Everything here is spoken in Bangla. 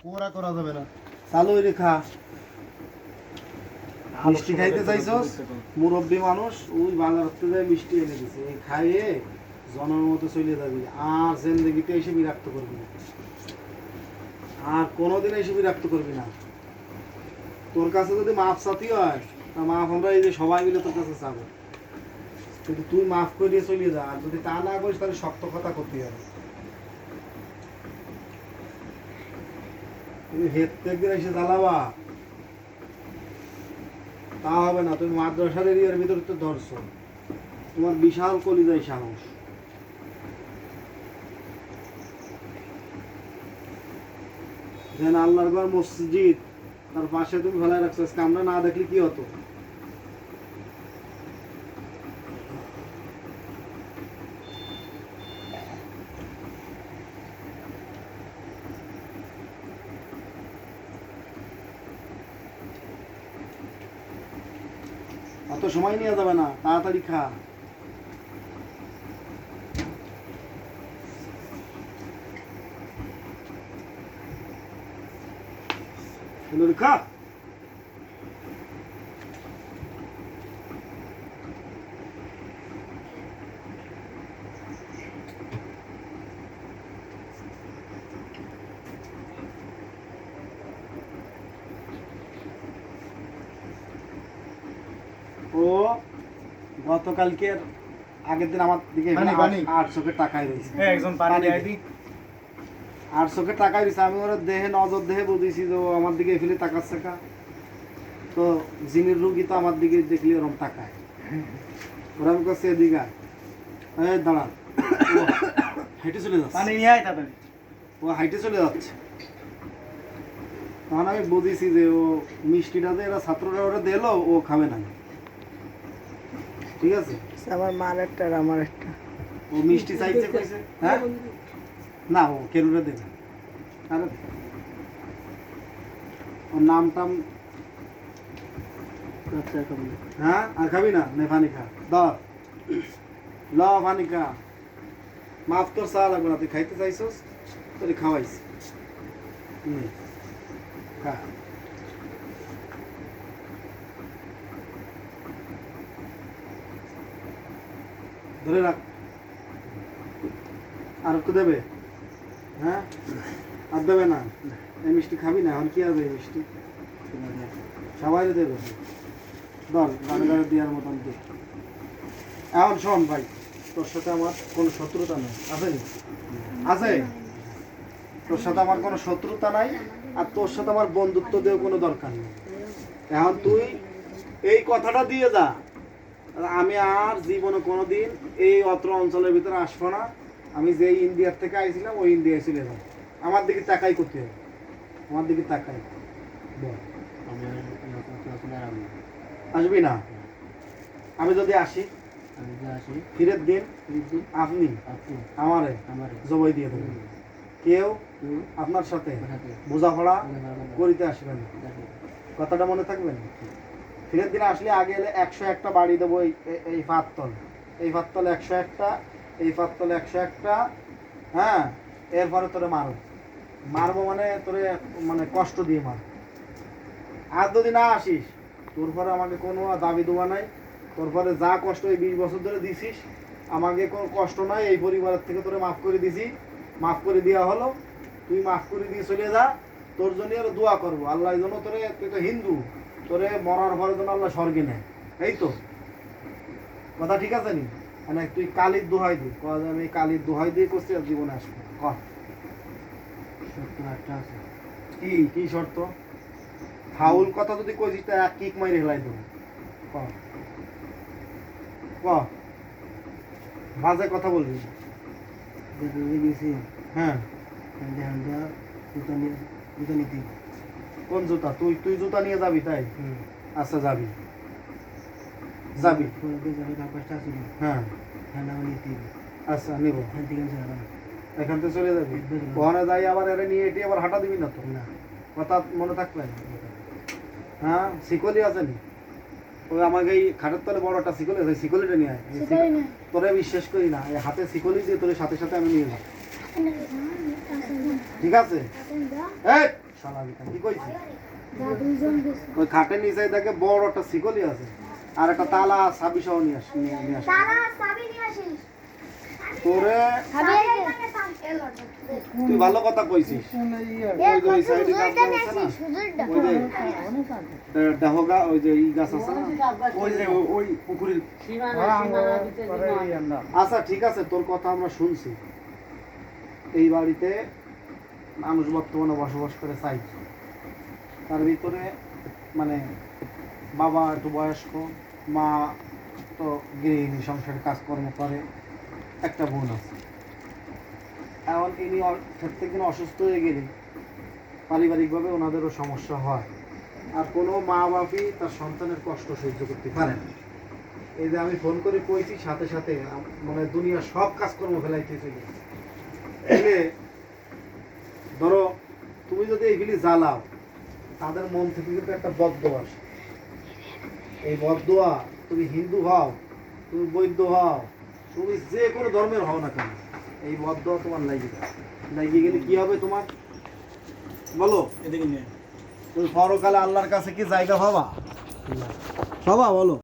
কোরা করা যাবে না। চালু রেখা মিষ্টি খাইতে চাইছস? মুরব্বী মানুষ ওই বাজার থেকে মিষ্টি এনে দিছে, এই খাইয়ে জনের মতো চলে যাবি। আর জিন্দগিতে এসে বিরক্ত করবি না, আর কোনোদিন এসে বিরক্ত করবি না। তোর কাছে যদি মাফ চাতি হয় তা মাফ আমরা এই যে সবাই মিলে তোর কাছে চাবো, কিন্তু তুই মাফ করিয়ে চলে যা। আর যদি তা না করিস তাহলে শক্ত কথা করতে হবে। তুমি হেড থেকে এসে জ্বালাবা তা হবে না। তুমি মাদ্রাসার এরিয়ার ভিতরে তো ধরছো, তোমার বিশাল কলিজায় সাহস। যেন আল্লাহর ঘর মসজিদ, তার পাশে তুমি ফেলায় রাখছো। আজকে আমরা না দেখলে কি হতো? অত সময় নিয়ে যাবে না, তাড়াতাড়ি খা। খা। ও গতকালকের আগের দিন আমার দিকে পানি। 800 টাকায় রয়েছে। একজন পানি দিয়ে দি। 800 টাকায় রয়েছে। আমি ওরা দেহে নজর দেহে বুঝেছি যে ও আমার দিকে ফেলে তাকাচ্ছে। তো জিনের রুগী তো আমার দিকে দেখলে ওরকম তাকায়। ওরা আমি কাছে এদিকে এই দাঁড়া, ও হাইটে চলে যাচ্ছে। পানি নিয়ে আয় তাড়াতাড়ি। ও হাইটে চলে যাচ্ছে। তখন আমি বুঝেছি যে ও মিষ্টিটা যে এরা ছাত্ররা ওরা দিলো, ও খাবে না। ঠিক আছে, আমার মার একটা আর আমার একটা। ও মিষ্টি চাইছে কইছে। হ্যাঁ না, ও কেরুরে দেবে। আরে ওর নাম টাম হ্যাঁ, আর খাবি না? নে পানি খা, ধর ল পানি খা। মাফ তোর চা লাগবে না, তুই খাইতে চাইছস, তোর খাওয়াইছি। খা। ধরে রাখ। আর একটু দেবে? হ্যাঁ, আর দেবে না? এই মিষ্টি খাবি না? এখন কি হবে এই মিষ্টি? সবাই দেবে। ধর গানে গানে দেওয়ার মতন দে। এখন শোন ভাই, তোর সাথে আমার কোনো শত্রুতা নেই, আছে নি? আছে? তোর সাথে আমার কোনো শত্রুতা নাই, আর তোর সাথে আমার বন্ধুত্ব দেওয়ার কোনো দরকার নেই। এখন তুই এই কথাটা দিয়ে যা, আমি আর জীবনে কোনোদিন এই অত্র অঞ্চলের ভিতরে আসবো না। আমি যেই ইন্ডিয়ার থেকে আইছিলাম ওই ইন্ডিয়ায় চলে যাবো। আমার দিকে তাকাই করতে হবে, আমার দিকে তাকাই। বল, আসবি না? আমি যদি আসি ফিরের দিন আপনি আমারে জবাই দিয়ে দেবেন। কেউ আপনার সাথে বোঝাপড়া করিতে আসবেন। কথাটা মনে থাকবেন। ফিরের দিন আসলে আগে এলে 101টা বাড়ি দেবো। এই পাততল, এই পাততল 101টা, এই পাততল 101টা। হ্যাঁ, এরপরে তোরে মারবো মানে তোরে মানে কষ্ট দিয়ে মার। আর যদি না আসিস, তোর পরে আমাকে কোনো দাবি দেওয়া নাই। তোর পরে যা কষ্ট এই 20 বছর ধরে দিছিস, আমাকে কোনো কষ্ট নাই। এই পরিবারের থেকে তোরে মাফ করে দিছি, মাফ করে দেওয়া হলো। তুই মাফ করে দিয়ে চলে যা। তোর জন্য আরো দোয়া করবো আল্লাহ জন্য তোরে। তুই তো হিন্দু, তোরে মরার পরে যেন আল্লাহ স্বর্গে নেয়। এই তো কথা, ঠিক আছে নি? মানে তুই কালির দোহাই দি, আমি কালির দোহাই দিয়ে করছি আর জীবনে আসবো। কি কি শর্ত? ফাউল কথা যদি কইছিস তা এক কিক মাইরে হেলাই দেবো। বাজে কথা বলবি। হ্যাঁ, কোন জুতা? তুই জুতা নিয়ে যাবি তাই? আচ্ছা, যাবি যাবি। হ্যাঁ আচ্ছা, নিব। এখান থেকে চলে যাবি, ওখানে যাই আবার এর নিয়ে এটি আবার হাঁটা দিবি না তো? কথা মনে থাকবে। হ্যাঁ, শিকলি আছে নি? ওই আমাকে এই খাটের তলে বড় একটা শিকলি আছে, শিকলিটা নিয়ে আয়। তোরে বিশ্বাস করি না, এই হাতে শিকলি দিয়ে তোর সাথে সাথে আমি নিয়ে যাবো। ঠিক আছে? এই শালাবিকা কি কইছি ওই খাটের নিচে দেখে বড় একটা শিকলি আছে আর একটা তালা চাবি সহ নিয়ে আসি তোরে তুই ভালো কথা কইছিস ওই যে ওই সাইডে গাছ আছে না ওই যে ডাহগা ওই যে ই গাছ আছে না ওই যে ওই পুকুরের আচ্ছা ঠিক আছে তোর কথা আমরা শুনছি এই বাড়িতে মানুষ বর্তমানে বসবাস করে চাই তার ভিতরে মানে বাবা একটু বয়স্ক মা তো গৃহিণী সংসারে কাজকর্ম করে একটা বোন আছে এখন ইনি প্রত্যেকদিন অসুস্থ হয়ে গেলে পারিবারিকভাবে ওনাদেরও সমস্যা হয় আর কোনো মা বাপই তার সন্তানের কষ্ট সহ্য করতে পারে না এই যে আমি ফোন করে কইছি সাথে সাথে মানে দুনিয়ার সব কাজকর্ম ফেলাইতেছে এলে ধরো তুমি যদি এইগুলি জ্বালাও তাদের মন থেকে কিন্তু একটা বদদোয়া আসে এই বদদোয়া তুমি হিন্দু হও তুমি বৌদ্ধ হও তুমি যে কোনো ধর্মের হও না কেন এই বদদোয়া তোমার লাগিয়ে গেলে কি হবে তোমার বলো এদিকে নিয়ে তুমি পরকালে আল্লাহর কাছে কি জায়গা পাবা বলো